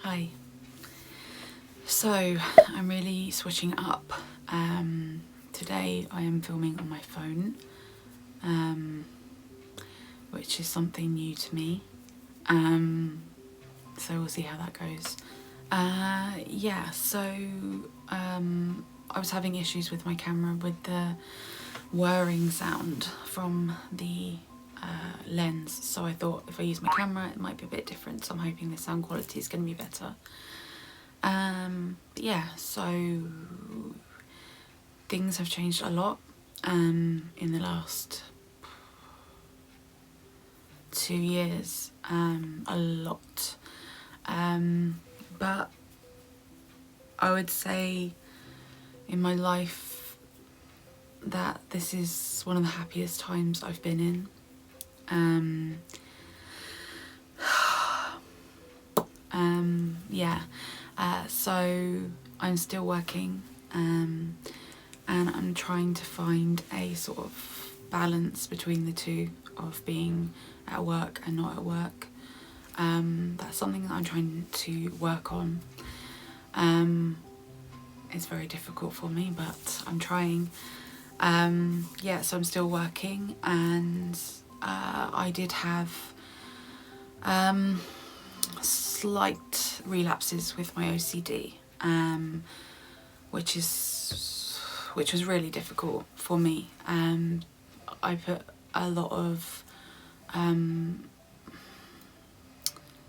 Hi. So I'm really switching up. Today I am filming on my phone, which is something new to me. So we'll see how that goes. Yeah, so I was having issues with my camera with the whirring sound from the lens, so I thought if I use my camera it might be a bit different, so I'm hoping the sound quality is going to be better. Yeah, so things have changed a lot in the last 2 years, a lot, but I would say in my life that this is one of the happiest times I've been in. Yeah, so I'm still working, and I'm trying to find a sort of balance between the two of being at work and not at work. That's something that I'm trying to work on. It's very difficult for me, but I'm trying. Yeah, so I'm still working, and I did have slight relapses with my OCD, which was really difficult for me. I put a lot of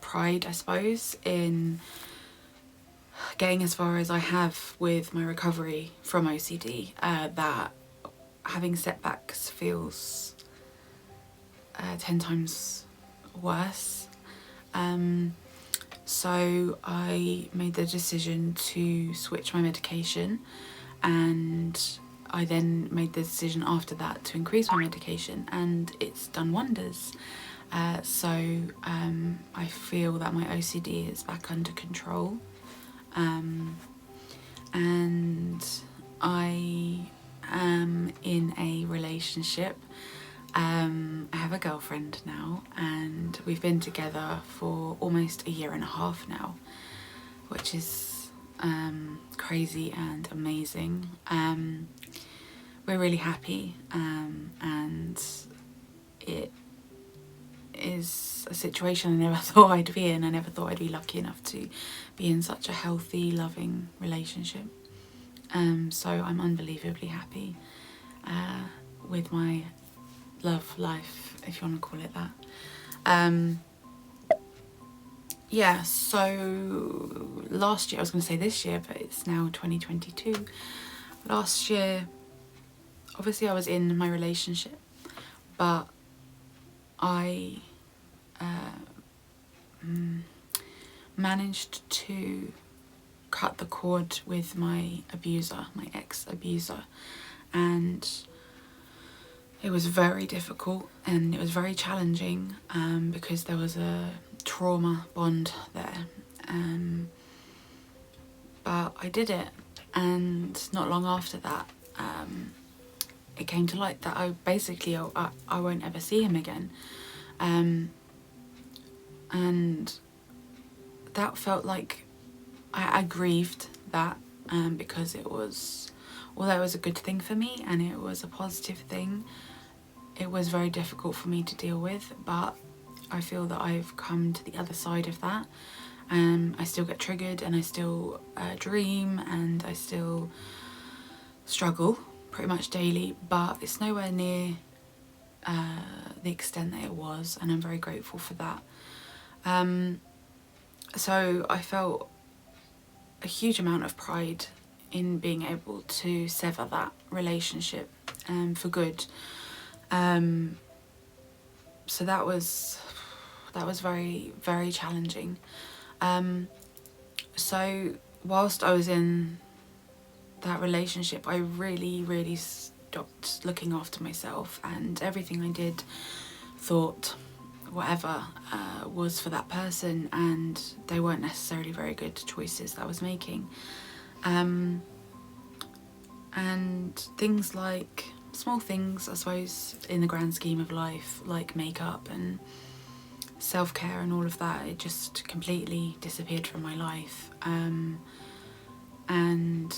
pride, I suppose, in getting as far as I have with my recovery from OCD, that having setbacks feels 10 times worse. So I made the decision to switch my medication, and I then made the decision after that to increase my medication, and it's done wonders. So I feel that my OCD is back under control, and I am in a relationship. I have a girlfriend now, and we've been together for almost 1.5 years now, which is crazy and amazing. We're really happy, and it is a situation I never thought I'd be in. I never thought I'd be lucky enough to be in such a healthy, loving relationship. So I'm unbelievably happy with my love life, if you want to call it that. Yeah, so last year, I was going to say this year, but it's now 2022. Last year, obviously I was in my relationship, but I managed to cut the cord with my abuser, my ex-abuser, and it was very difficult and it was very challenging, because there was a trauma bond there, but I did it, and not long after that it came to light that I won't ever see him again, and that felt like I grieved that, because it was, although it was a good thing for me and it was a positive thing, it was very difficult for me to deal with. But I feel that I've come to the other side of that. I still get triggered, and I still dream, and I still struggle pretty much daily, but it's nowhere near the extent that it was, and I'm very grateful for that. So I felt a huge amount of pride in being able to sever that relationship for good. So that was very, very challenging. So whilst I was in that relationship, I really stopped looking after myself, and everything I did, thought, whatever, was for that person, and they weren't necessarily very good choices that I was making. And things like, small things I suppose in the grand scheme of life, like makeup and self-care and all of that, it just completely disappeared from my life. And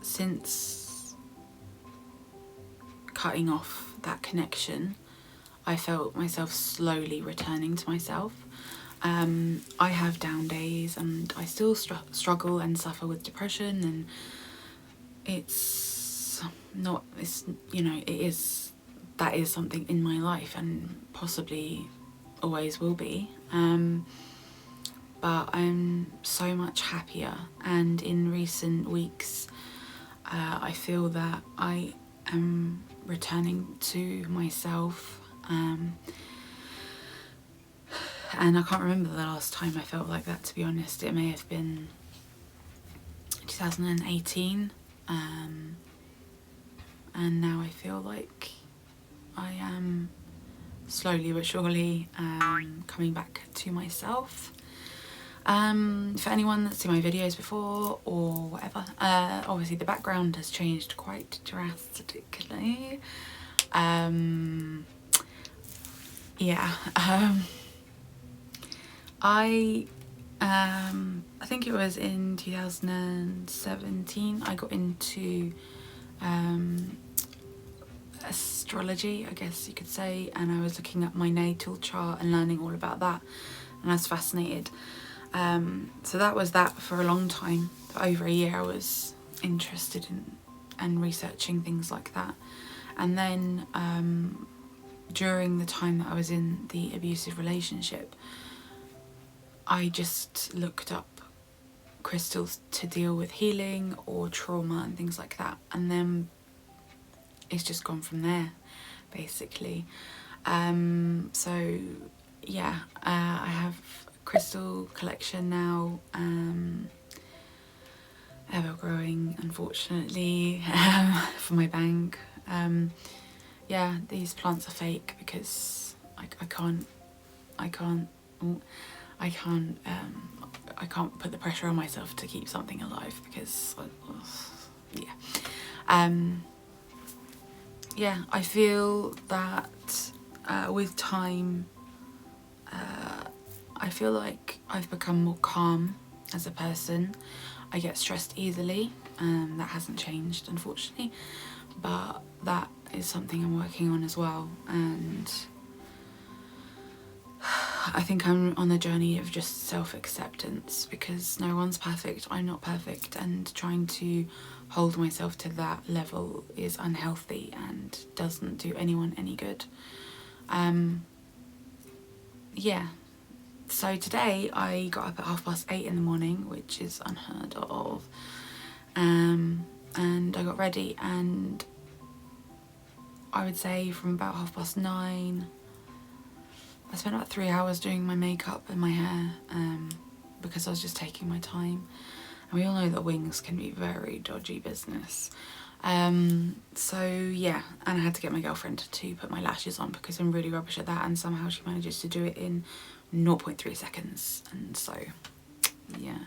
since cutting off that connection, I felt myself slowly returning to myself. I have down days and I still struggle and suffer with depression, and it's you know, that is something in my life and possibly always will be. But I'm so much happier, and in recent weeks I feel that I am returning to myself, and I can't remember the last time I felt like that, to be honest. It may have been 2018, and now I feel like I am slowly but surely coming back to myself. For anyone that's seen my videos before or whatever, obviously the background has changed quite drastically. I think it was in 2017 I got into astrology, I guess you could say, and I was looking at my natal chart and learning all about that, and I was fascinated. So that was that for a long time. For over a year I was interested in and researching things like that. And then during the time that I was in the abusive relationship, I just looked up crystals to deal with healing or trauma and things like that, and then it's just gone from there, basically. So yeah, I have a crystal collection now, ever growing, unfortunately, for my bank. Yeah, these plants are fake because I can't put the pressure on myself to keep something alive, because yeah, I feel that with time I feel like I've become more calm as a person. I get stressed easily, that hasn't changed, unfortunately, but that is something I'm working on as well. And I think I'm on the journey of just self-acceptance, because no one's perfect, I'm not perfect, and trying to hold myself to that level is unhealthy and doesn't do anyone any good. Yeah, so today I got up at 8:30 in the morning, which is unheard of, and I got ready, and I would say from about 9:30 I spent about 3 hours doing my makeup and my hair, because I was just taking my time. And we all know that wings can be very dodgy business. So yeah, and I had to get my girlfriend to put my lashes on because I'm really rubbish at that, and somehow she manages to do it in 0.3 seconds. And so yeah.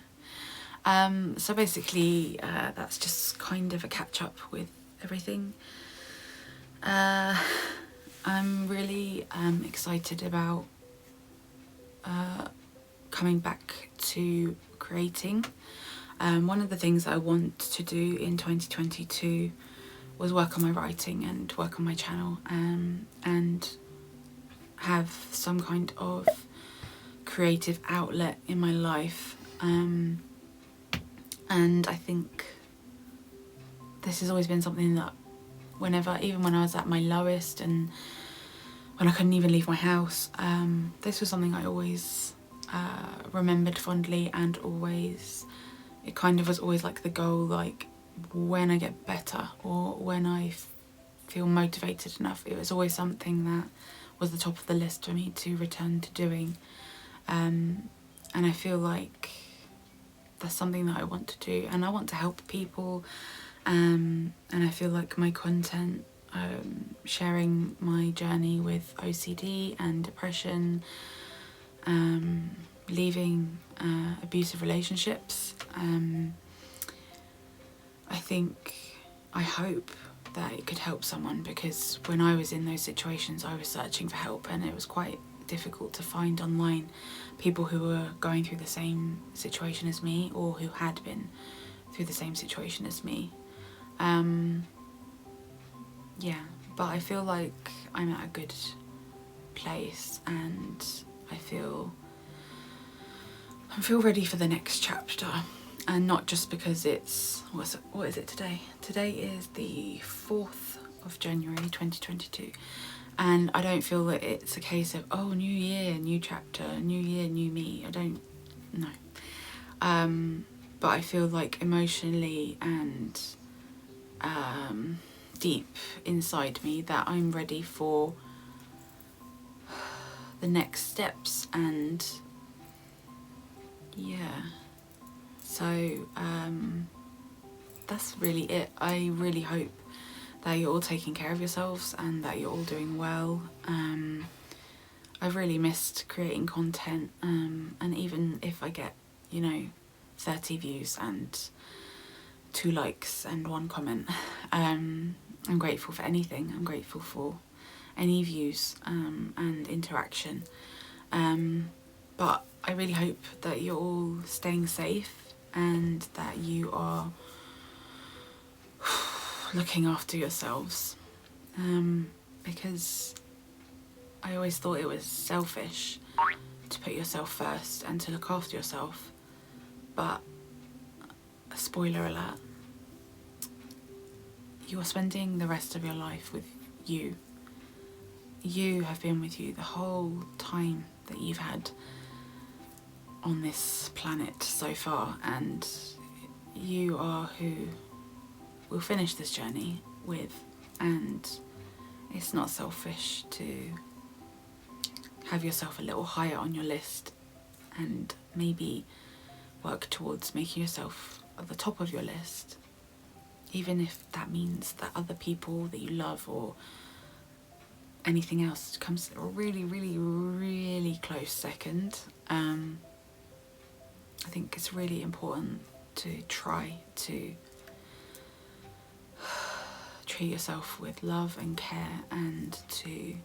So basically that's just kind of a catch up with everything. I'm really excited about coming back to creating. One of the things that I want to do in 2022 was work on my writing and work on my channel, and have some kind of creative outlet in my life. And I think this has always been something that even when I was at my lowest and when I couldn't even leave my house, this was something I always remembered fondly, and always, it kind of was always like the goal, like when I get better or when I feel motivated enough, it was always something that was the top of the list for me to return to doing. And I feel like that's something that I want to do, and I want to help people, and I feel like my content, sharing my journey with OCD and depression, leaving abusive relationships, I hope that it could help someone, because when I was in those situations I was searching for help, and it was quite difficult to find online people who were going through the same situation as me, or who had been through the same situation as me. Yeah, but I feel like I'm at a good place, and I feel ready for the next chapter. And not just because it's, what is it today? Today is the 4th of January 2022, and I don't feel that it's a case of, oh, new year, new chapter, new year, new me. I don't know. But I feel like emotionally and deep inside me that I'm ready for the next steps. And yeah, so that's really it. I really hope that you're all taking care of yourselves and that you're all doing well. I've really missed creating content, and even if I get, 30 views and 2 likes and 1 comment, I'm grateful for anything. I'm grateful for any views and interaction. But I really hope that you're all staying safe and that you are looking after yourselves, because I always thought it was selfish to put yourself first and to look after yourself. But spoiler alert, you are spending the rest of your life with you. You have been with you the whole time that you've had on this planet so far, and you are who we'll finish this journey with. And it's not selfish to have yourself a little higher on your list and maybe work towards making yourself at the top of your list, even if that means that other people that you love or anything else comes a really, really, really close second. I think it's really important to try to treat yourself with love and care, and to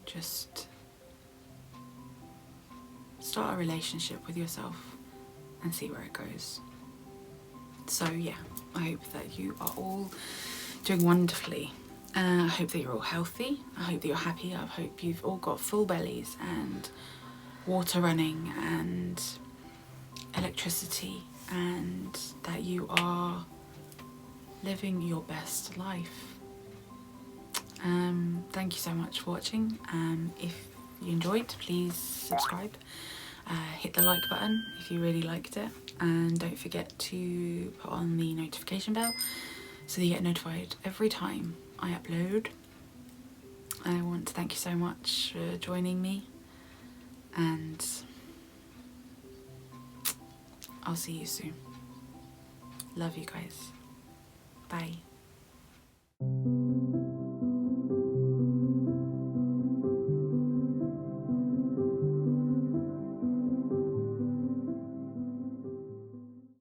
just start a relationship with yourself and see where it goes. So yeah, I hope that you are all doing wonderfully. I hope that you're all healthy. I hope that you're happy. I hope you've all got full bellies and water running and electricity, and that you are living your best life. Thank you so much for watching. If you enjoyed, please subscribe. Hit the like button if you really liked it, and don't forget to put on the notification bell so that you get notified every time I upload. I want to thank you so much for joining me, and I'll see you soon. Love you guys. Bye.